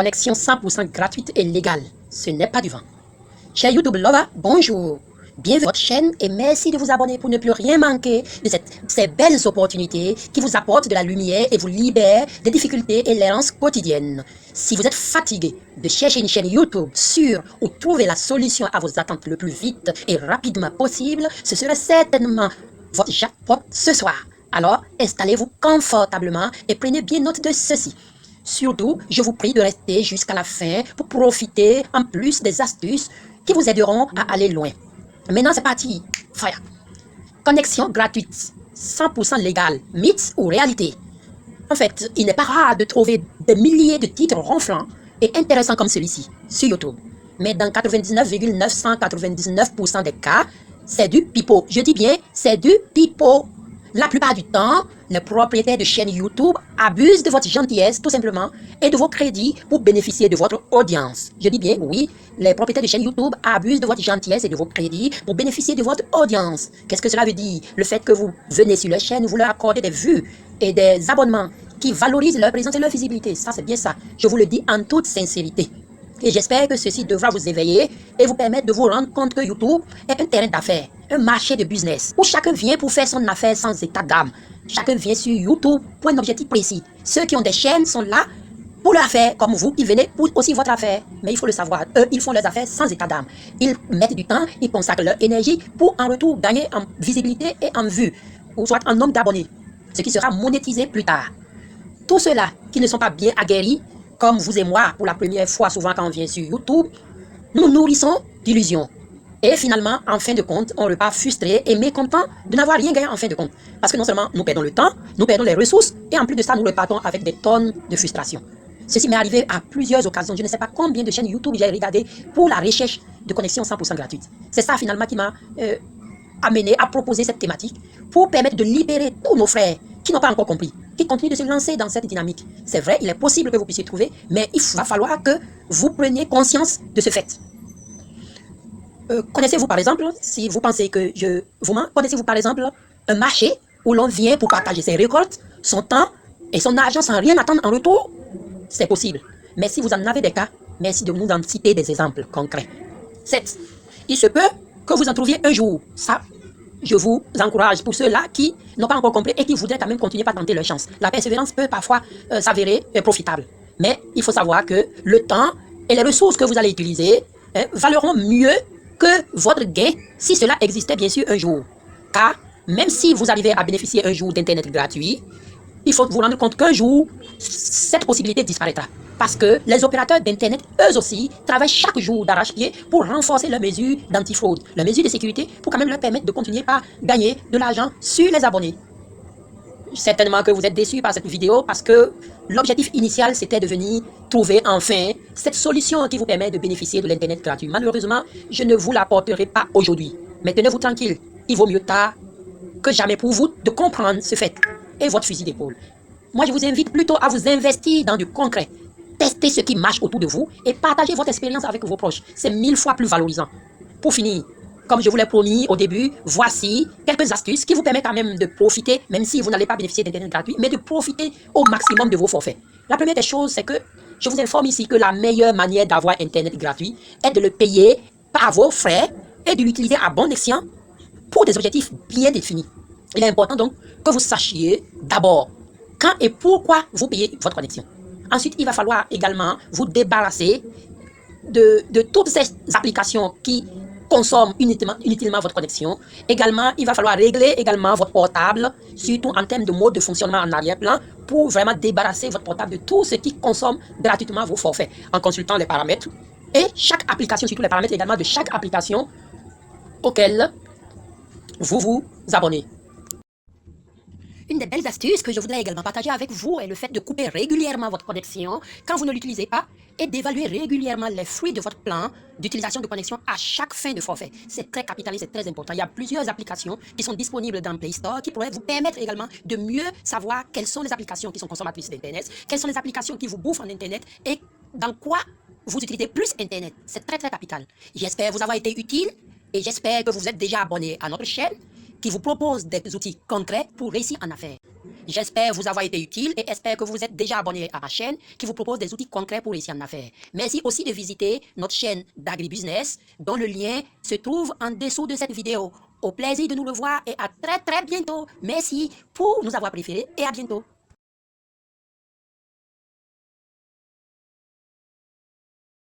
Connexion 100% gratuite et légale. Ce n'est pas du vent. Cher YouTube Lover, bonjour. Bienvenue à votre chaîne et merci de vous abonner pour ne plus rien manquer de ces belles opportunités qui vous apportent de la lumière et vous libèrent des difficultés et l'errance quotidienne. Si vous êtes fatigué de chercher une chaîne YouTube sûre où trouver la solution à vos attentes le plus vite et rapidement possible, ce serait certainement votre jackpot ce soir. Alors, installez-vous confortablement et prenez bien note de ceci. Surtout, je vous prie de rester jusqu'à la fin pour profiter en plus des astuces qui vous aideront à aller loin. Maintenant, c'est parti. Fire. Connexion gratuite, 100% légale, mythe ou réalité? En fait, il n'est pas rare de trouver des milliers de titres ronflants et intéressants comme celui-ci sur YouTube. Mais dans 99,999% des cas, c'est du pipeau. Je dis bien, c'est du pipeau. La plupart du temps, les propriétaires de chaînes YouTube abusent de votre gentillesse, tout simplement, et de vos crédits pour bénéficier de votre audience. Je dis bien, oui, les propriétaires de chaînes YouTube abusent de votre gentillesse et de vos crédits pour bénéficier de votre audience. Qu'est-ce que cela veut dire? Le fait que vous venez sur leur chaîne, vous leur accordez des vues et des abonnements qui valorisent leur présence et leur visibilité. Ça, c'est bien ça. Je vous le dis en toute sincérité. Et j'espère que ceci devra vous éveiller et vous permettre de vous rendre compte que YouTube est un terrain d'affaires, un marché de business, où chacun vient pour faire son affaire sans état d'âme. Chacun vient sur YouTube pour un objectif précis. Ceux qui ont des chaînes sont là pour leur affaire, comme vous qui venez pour aussi votre affaire. Mais il faut le savoir, eux, ils font leurs affaires sans état d'âme. Ils mettent du temps, ils consacrent leur énergie pour en retour gagner en visibilité et en vue, ou soit en nombre d'abonnés, ce qui sera monétisé plus tard. Tous ceux-là qui ne sont pas bien aguerris, comme vous et moi, pour la première fois, souvent quand on vient sur YouTube, nous nourrissons d'illusions. Et finalement, en fin de compte, on repart frustré et mécontent de n'avoir rien gagné en fin de compte. Parce que non seulement nous perdons le temps, nous perdons les ressources, et en plus de ça, nous repartons avec des tonnes de frustration. Ceci m'est arrivé à plusieurs occasions. Je ne sais pas combien de chaînes YouTube j'ai regardé pour la recherche de connexion 100% gratuite. C'est ça finalement qui m'a amené à proposer cette thématique pour permettre de libérer tous nos frères qui n'ont pas encore compris, qui continuent de se lancer dans cette dynamique. C'est vrai, il est possible que vous puissiez trouver, mais il va falloir que vous preniez conscience de ce fait. Connaissez-vous par exemple, si vous pensez que je vous mens, connaissez-vous par exemple un marché où l'on vient pour partager ses récoltes, son temps et son argent sans rien attendre en retour? C'est possible. Mais si vous en avez des cas, merci de nous en citer des exemples concrets. 7. Il se peut que vous en trouviez un jour. Ça, je vous encourage pour ceux-là qui n'ont pas encore compris et qui voudraient quand même continuer à tenter leur chance. La persévérance peut parfois s'avérer profitable. Mais il faut savoir que le temps et les ressources que vous allez utiliser valeront mieux que votre gain si cela existait bien sûr un jour. Car même si vous arrivez à bénéficier un jour d'Internet gratuit, il faut vous rendre compte qu'un jour, cette possibilité disparaîtra. Parce que les opérateurs d'Internet, eux aussi, travaillent chaque jour d'arrache-pied pour renforcer leurs mesures d'antifraude, leurs mesures de sécurité, pour quand même leur permettre de continuer à gagner de l'argent sur les abonnés. Certainement que vous êtes déçus par cette vidéo parce que l'objectif initial, c'était de venir trouver enfin cette solution qui vous permet de bénéficier de l'Internet gratuit. Malheureusement, je ne vous l'apporterai pas aujourd'hui. Mais tenez-vous tranquille, il vaut mieux tard que jamais pour vous de comprendre ce fait et votre fusil d'épaule. Moi, je vous invite plutôt à vous investir dans du concret. Testez ce qui marche autour de vous et partagez votre expérience avec vos proches. C'est 1000 fois plus valorisant. Pour finir, comme je vous l'ai promis au début, voici quelques astuces qui vous permettent quand même de profiter, même si vous n'allez pas bénéficier d'Internet gratuit, mais de profiter au maximum de vos forfaits. La première des choses, c'est que je vous informe ici que la meilleure manière d'avoir Internet gratuit est de le payer par vos frais et de l'utiliser à bon escient pour des objectifs bien définis. Il est important donc que vous sachiez d'abord quand et pourquoi vous payez votre connexion. Ensuite, il va falloir également vous débarrasser de toutes ces applications qui consomment inutilement votre connexion. Également, il va falloir régler également votre portable, surtout en termes de mode de fonctionnement en arrière-plan, pour vraiment débarrasser votre portable de tout ce qui consomme gratuitement vos forfaits, en consultant les paramètres. Et chaque application, surtout les paramètres également de chaque application auquel vous vous abonnez. Une des belles astuces que je voudrais également partager avec vous est le fait de couper régulièrement votre connexion quand vous ne l'utilisez pas et d'évaluer régulièrement les fruits de votre plan d'utilisation de connexion à chaque fin de forfait. C'est très capital et c'est très important. Il y a plusieurs applications qui sont disponibles dans Play Store qui pourraient vous permettre également de mieux savoir quelles sont les applications qui sont consommatrices d'Internet, quelles sont les applications qui vous bouffent en Internet et dans quoi vous utilisez plus Internet. C'est très très capital. J'espère vous avoir été utile et j'espère que vous êtes déjà abonné à notre chaîne qui vous propose des outils concrets pour réussir en affaires. J'espère vous avoir été utile et espère que vous êtes déjà abonné à ma chaîne qui vous propose des outils concrets pour réussir en affaires. Merci aussi de visiter notre chaîne d'agribusiness dont le lien se trouve en dessous de cette vidéo. Au plaisir de nous revoir et à très bientôt. Merci pour nous avoir préférés et à bientôt.